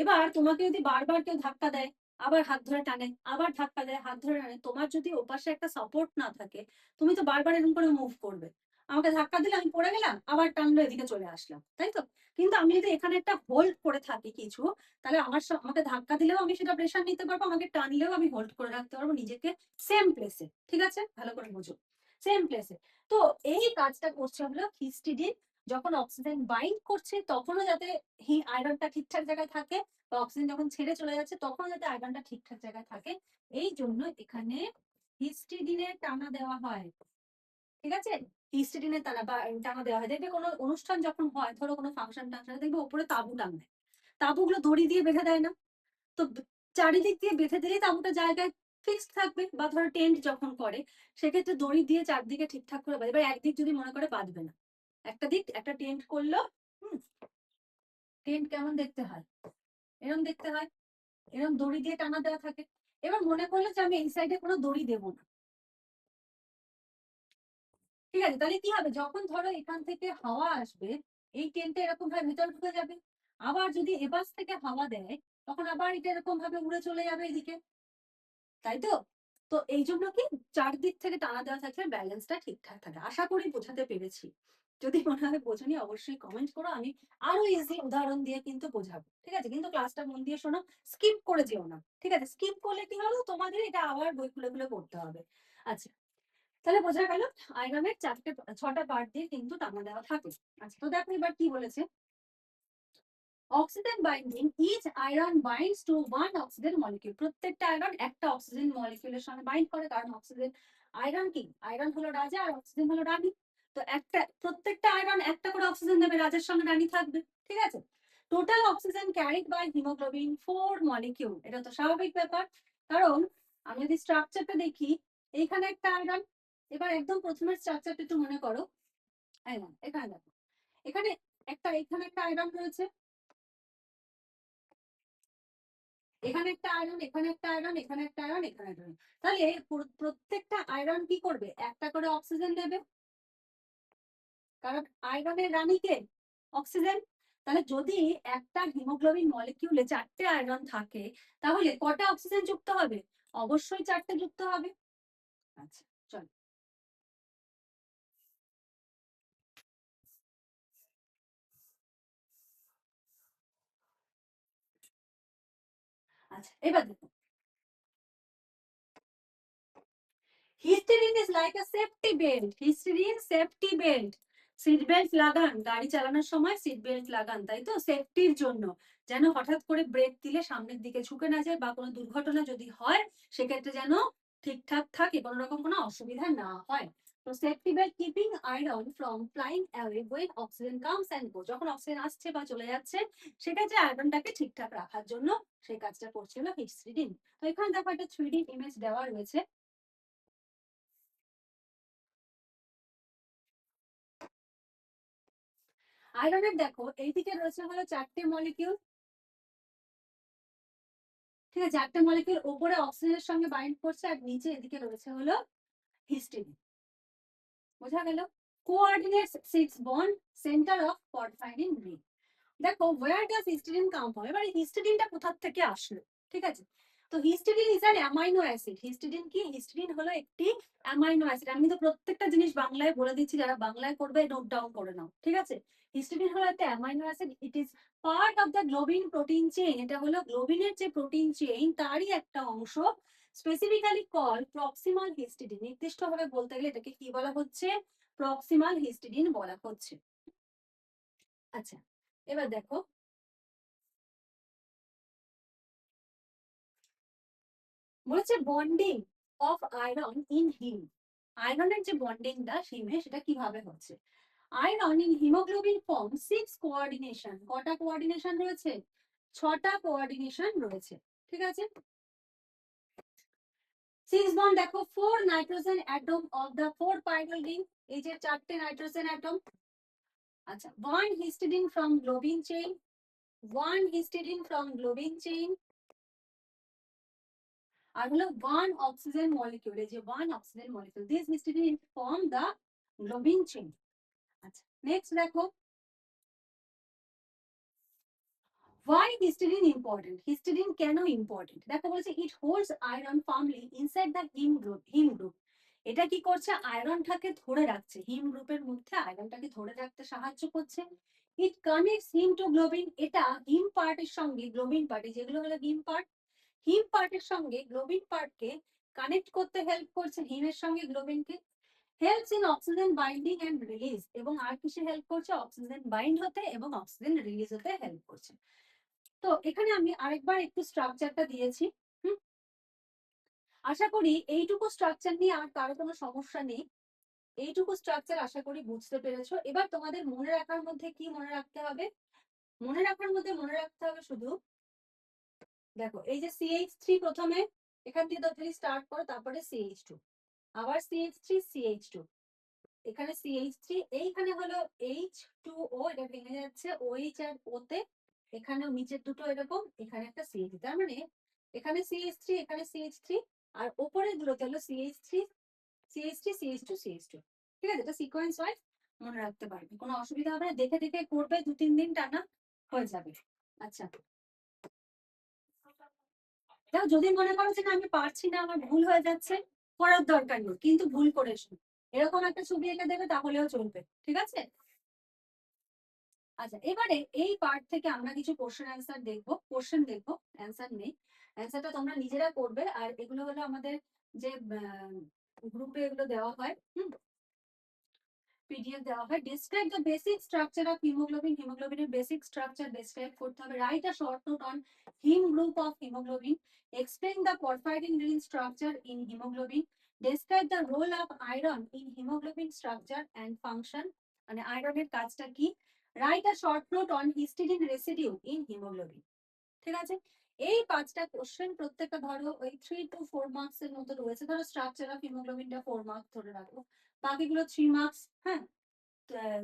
এবার তোমাকে যদি বারবার কেউ ধাক্কা দেয়, আবার হাত ধরে টানে, আবার ধাক্কা দেয় হাত ধরে টানে, তোমার যদি ওপাশে একটা সাপোর্ট না থাকে, তুমি তো বারবার এরকম করে মুভ করবে। আমাকে ধাক্কা দিলে আমি পড়ে গেলাম, আবার টানলো এদিকে চলে আসলাম, তাই তো? কিন্তু আমি যদি এখানে একটা হোল্ড করে থাকি কিছু, তাহলে আমাকে ধাক্কা দিলেও আমি সেটা প্রেশার নিতে পারবো, আমাকে টানলেও আমি হোল্ড করে রাখতে পারবো নিজেকে সেম প্লেসে। ঠিক আছে, ভালো করে বুঝো, সেম প্লেসে। তো এই কাজটা করছে হলো হিস্টিডিন। যখন অক্সিজেন বাইন্ড করছে তখনও যাতে আয়রনটা ঠিকঠাক জায়গায় থাকে, বা অক্সিজেন যখন ছেড়ে চলে যাচ্ছে তখনও যাতে আয়রনটা ঠিকঠাক জায়গায় থাকে, এই জন্য এখানে হিস্টিডিনের টানা দেওয়া হয়। ঠিক আছে, হিস্টিডিনের টানা বা টানা দেওয়া হয়। দেখবে কোনো অনুষ্ঠান যখন হয়, ধরো কোনো ফাংশন টাংশন, দেখবে উপরে তাঁবু টাঙায়, তাঁবুগুলো দড়ি দিয়ে বেঁধে দেয় না? তো চারিদিক দিয়ে বেঁধে দিলেই তাঁবুটা জায়গায় ফিক্সড থাকবে। বা ধরো টেন্ট যখন করে, সেক্ষেত্রে দড়ি দিয়ে চারদিকে ঠিকঠাক করে বাঁধে। এবার একদিক যদি মনে করে বাঁধবে না, একটা দিক, একটা টেন্ট করলো, টেন্ট কেমন দেখতে হয়, এরকম দেখতে হয়, এরকম দড়ি দিয়ে টানা দেওয়া থাকে। এবার মনে করলো যে আমি এই সাইডে কোনো দড়ি দেবো না, ঠিক আছে, তাহলে কি হবে, যখন ধরো এখান থেকে হাওয়া আসবে, এই টেন্টটা এরকম ভাবে ভেতর ঢুকে যাবে। আবার যদি এপাশ থেকে হাওয়া দেয়, তখন আবার এটা এরকম ভাবে উড়ে চলে যাবে এদিকে, তাই তো? তো এই জন্য কি, চারদিক থেকে টানা দেওয়া থাকলে ব্যালেন্সটা ঠিকঠাক থাকে। আশা করি বোঝাতে পেরেছি। যদি মনে হয় বোঝানি, অবশ্যই কমেন্ট করো, আমি আরো ইজি উদাহরণ দিয়ে কিন্তু বোঝাবো। ঠিক আছে, কিন্তু ক্লাসটা মন দিয়ে শোনো, স্কিপ করে যেও না। ঠিক আছে, স্কিপ করলে কি হলো, তোমাদের এটা আবার বই খুলে খুলে পড়তে হবে। আচ্ছা, তাহলে বোঝা গেল আয়রনের ছটা পার্ট দিয়ে কিন্তু টানা দেওয়া থাকে। আচ্ছা, তো দেখো এবার কি বলেছে, oxygen binding, each iron binds to one oxygen molecule. প্রত্যেকটা আয়রন একটা অক্সিজেন মলিকিউলের সঙ্গে বাইন্ড করে, কারণ অক্সিজেন, আয়রন কি, আয়রন হলো রাজা আর অক্সিজেন হলো রানী। তো প্রত্যেকটা আয়রন একটা করে অক্সিজেন দেবে, রাজার সঙ্গে রানী থাকবে। ঠিক আছে, total oxygen carried by haemoglobin 4 molecule. এটা তো স্বাভাবিক ব্যাপার, কারণ আমি যদি স্ট্রাকচারটা দেখি, এইখানে একটা আয়রন। এবার একদম প্রথমের স্ট্রাকচারটা একটু মনে করো, এখানে দেখো, এখানে এখানে একটা আয়রন রয়েছে, এখানে একটা আয়রন, এখানে একটা আয়রন, এখানে একটা আয়রন, এখানে একটা আয়রন। তাহলে প্রত্যেকটা আয়রন কি করবে, একটা করে অক্সিজেন দেবে, কারণ আয়রনের রানীকে অক্সিজেন। তাহলে যদি একটা হিমোগ্লোবিন মলিকিউলে 4টে আয়রন থাকে, তাহলে কটা অক্সিজেন যুক্ত হবে, অবশ্যই 4টে যুক্ত হবে। আচ্ছা, চলো। আচ্ছা, এবার দেখো, histidine is like a safety belt. Histidine safety belt, seat belt লাগান, গাড়ি চালানোর সময় সিট বেল্ট লাগান, তাই তো, সেফটির জন্য, যেন হঠাৎ করে ব্রেক দিলে সামনের দিকে ঝুঁকে না যায়, বা কোনো দুর্ঘটনা যদি হয় সেক্ষেত্রে যেন ঠিকঠাক থাকে, কোনো রকম কোনো অসুবিধা না হয়। তো safety belt keeping iron from flying away when oxygen comes and go. যখন অক্সিজেন আসছে বা চলে যাচ্ছে, সেক্ষেত্রে আয়রনটাকে ঠিকঠাক রাখার জন্য সেই কাজটা করছিল হিস্টেরিন। তো এখানে দেখো একটা 3D ইমেজ দেওয়া রয়েছে। আয়রনের দেখো এইদিকে রয়েছে হলো 4টে মলিকিউল। ঠিক আছে, 4টে মলিকিউল উপরে অক্সিজেনের সঙ্গে বাইন্ড করছে, আর নিচে এদিকে রয়েছে হলো হিস্টিডিন। বোঝা গেল, coordinates 6 bond, centre of porphyrin ring. দেখো where does histidine come from, এবার হিস্টিডিনটা কোথা থেকে আসলো। ঠিক আছে, তো histidine is an amino acid. Histidine কি, হিস্টিডিন হলো একটি অ্যামাইনো অ্যাসিড। আমি তো প্রত্যেকটা জিনিস বাংলায় বলে দিচ্ছি, যারা বাংলায় করবে নোট ডাউন করে নাও। ঠিক আছে, হিস্টিডিন হলো একটা amino acid, it is part of the globin protein chain. এটা হলো গ্লোবিনের যে প্রোটিন চেইন তারই একটা অংশ, স্পেসিফিক্যালি কল প্রক্সিমাল হিস্টিডিন। নির্দিষ্টভাবে বলতে গেলে এটাকে কি বলা হচ্ছে, প্রক্সিমাল হিস্টিডিন বলা হচ্ছে। আচ্ছা, এবার দেখো, বলেছে bonding of iron in him. আয়রনের যে বন্ডিংটা হিমে, সেটা কিভাবে হচ্ছে। Iron in haemoglobin form 6 coordination. কটা কোঅর্ডিনেশন রয়েছে? 6টা কোঅর্ডিনেশন রয়েছে। ঠিক আছে, 6 বন্ড দেখো, 4 nitrogen atom of the 4 pyrrole ring. এই যে 4টে নাইট্রোজেন অ্যাটম। আচ্ছা, 1 histidine from globin chain, 1 histidine from globin chain, আর হলো 1 অক্সিজেন মলিকিউল। এই যে 1 oxygen molecule, this histidine form the globin chain. আচ্ছা, নেক্সট দেখো, why histidine important? Histidine কেন important? দেখো বলেছে it holds iron firmly inside the heme group. এটা কি করছে? আয়রনটাকে ধরে রাখছে, হিম গ্রুপের মধ্যে আয়রনটাকে ধরে রাখতে সাহায্য করছে। ইট কানেক্টস হিম টু গ্লোবিন। এটা হিম পার্টের সঙ্গে গ্লোবিন পার্ট, যেগুলো হলো হিম পার্ট, হিম পার্টের সঙ্গে গ্লোবিন পার্টকে কানেক্ট করতে হেল্প করছে, হিমের সঙ্গে গ্লোবিনকে। Helps in oxygen binding and release. এবং আর কিসে হেল্প করছে? অক্সিজেন বাইন্ড হতে এবং অক্সিজেন রিলিজ হতে হেল্প করছে। তো এখানে আমি আরেকবার একটু স্ট্রাকচারটা দিয়েছি। হুম, আশা করি এইটুকু স্ট্রাকচার নিয়ে আর কারো কোনো সমস্যা নেই। এইটুকু স্ট্রাকচার আশা করি বুঝতে পেরেছো। এবার তোমাদের মনে রাখার মধ্যে কি মনে রাখতে হবে? মনে রাখার মধ্যে মনে রাখতে হবে শুধু, দেখো এই যে CH3 প্রথমে, এখান থেকে যদি স্টার্ট করো, তারপরে CH2, আবার CH3 CH2, এখানে CH3, এইখানে হলো H2O, এটা ভেঙে যাচ্ছে OH আর O তে, এখানেও নিচের দুটো এরকম, এখানে একটা CH3, তার মানে এখানে CH3, এখানে CH3, আর উপরে দুটোতে হলো CH3 CH3 CH2 CH2। ঠিক আছে, এটা সিকোয়েন্স ওয়াইজ মনে রাখতে পারবে, কোনো অসুবিধা হবে না, দেখে দেখে করবে, 2-3 দিন টানা হয়ে যাবে। আচ্ছা, দেখো যদি মনে করো যে না আমি পারছি না, আমার ভুল হয়ে যাচ্ছে, করার দরকার নেই, কিন্তু ভুল করে এসো, এরকম একটা ছবি এঁকে দেবে, তাহলেও চলবে। ঠিক আছে, আচ্ছা এবারে এই পার্ট থেকে আমরা কিছু কোশ্চেন অ্যান্সার দেখবো, কোশ্চেন দেখবো, অ্যান্সার নেই। অ্যান্সারটা তোমরা নিজেরা করবে, আর এগুলো হলো আমাদের যে গ্রুপে এগুলো দেওয়া হয়, পিডিএফ দেওয়া হয়। Describe the basic structure of haemoglobin. হিমোগ্লোবিনের বেসিক স্ট্রাকচার ডিসক্রাইব করতে হবে। Write a short note on haem group of haemoglobin. Explain the porphyrin ring structure in haemoglobin. Describe the role of iron in haemoglobin structure and function. মানে আয়রনের কাজটা কি। Write a short note on histidine residue in haemoglobin. ঠিক আছে, এই 5টা question প্রত্যেকটা ধরো ওই 3 to 4 মার্কস এর মতো রয়েছে। ধরো স্ট্রাকচার অফ হিমোগ্লোবিনটা 4 মার্কস ধরে রাখো, বাকিগুলো 3 মার্কস। হ্যাঁ,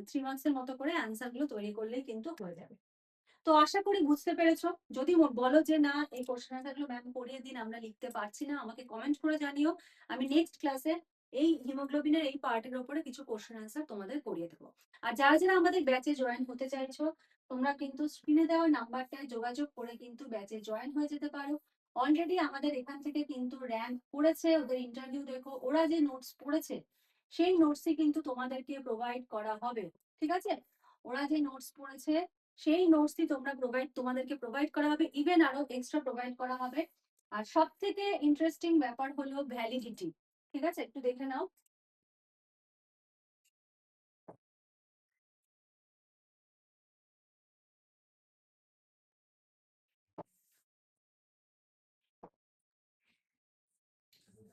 3 মার্কস এর মতো করে অ্যান্সার গুলো তৈরি করলেই কিন্তু হয়ে যাবে। তো আশা করি বুঝতে পেরেছো। যদি বলো যে না এই কোশ্চেন অ্যান্সার গুলো ম্যাম পড়িয়ে দিন, আমরা লিখতে পারছি না, আমাকে কমেন্ট করে জানিও, আমি নেক্সট ক্লাসে এই হিমোগ্লোবিনের এই পার্টের উপরে কিছু কোশ্চেন অ্যান্সার তোমাদের করিয়ে দেবো। আর যারা যারা আমাদের ব্যাচে জয়েন হতে চাইছো, তোমরা কিন্তু স্ক্রিনে দেওয়া নাম্বারটায় যোগাযোগ করে কিন্তু ব্যাচে জয়েন হয়ে যেতে পারো। অলরেডি আমাদের এখান থেকে কিন্তু র্যাঙ্ক করেছে, ওদের ইন্টারভিউ দেখো, ওরা যে নোটস পড়েছে সেই নোটসই কিন্তু তোমাদেরকে প্রোভাইড করা হবে। ঠিক আছে, ওরা যে নোটস পড়েছে সেই নোটসই তোমাদেরকে প্রোভাইড করা হবে, ইভেন আরো এক্সট্রা প্রোভাইড করা হবে। আর সব থেকে ইন্টারেস্টিং ব্যাপার হলো ভ্যালিডিটি। ঠিক আছে, একটু দেখে নাও।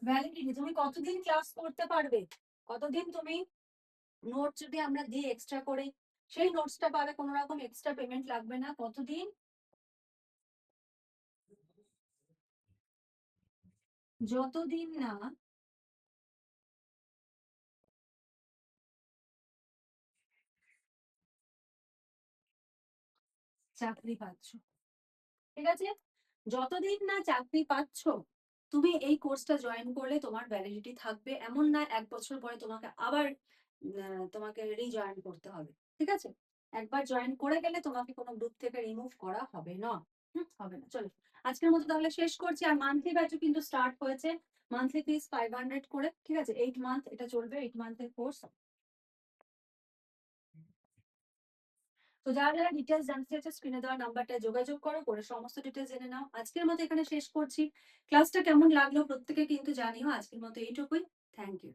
ভ্যালিডিটি, তুমি কতদিন ক্লাস করতে পারবে, কতদিন তুমি নোট যদি আমরা দিই এক্সট্রা করে, সেই নোটসটা পাবে, কোনো রকম এক্সট্রা পেমেন্ট লাগবে না। কতদিন? যতদিন না চাকরি পাচ্ছ। ঠিক আছে, যতদিন না চাকরি পাচ্ছ, তুমি এই কোর্সটা জয়েন করলে তোমার ভ্যালিডিটি থাকবে। এমন না 1 বছর পরে তোমাকে আবার তোমাকে রিজয়েন করতে হবে। ঠিক আছে, একবার জয়েন করে গেলে তোমাকে কোনো গ্রুপ থেকে রিমুভ করা হবে না। হবে না। চলো, আজকের মতো তাহলে শেষ করছি। আর মান্থলি ব্যাচও কিন্তু স্টার্ট হয়েছে। মান্থলি ফিস 500 করে। ঠিক আছে, 8 মান্থ এটা চলবে, 8 মান্থের কোর্স। তো যারা যারা ডিটেলস জানতে চাইছো, স্ক্রিনে দেওয়া নাম্বারটা যোগাযোগ করো, করে সমস্ত ডিটেলস জেনে নাও। আজকের মতো এখানে শেষ করছি। ক্লাসটা কেমন লাগলো প্রত্যেকে কিন্তু জানিও। আজকের মতো এইটুকুই। Thank you.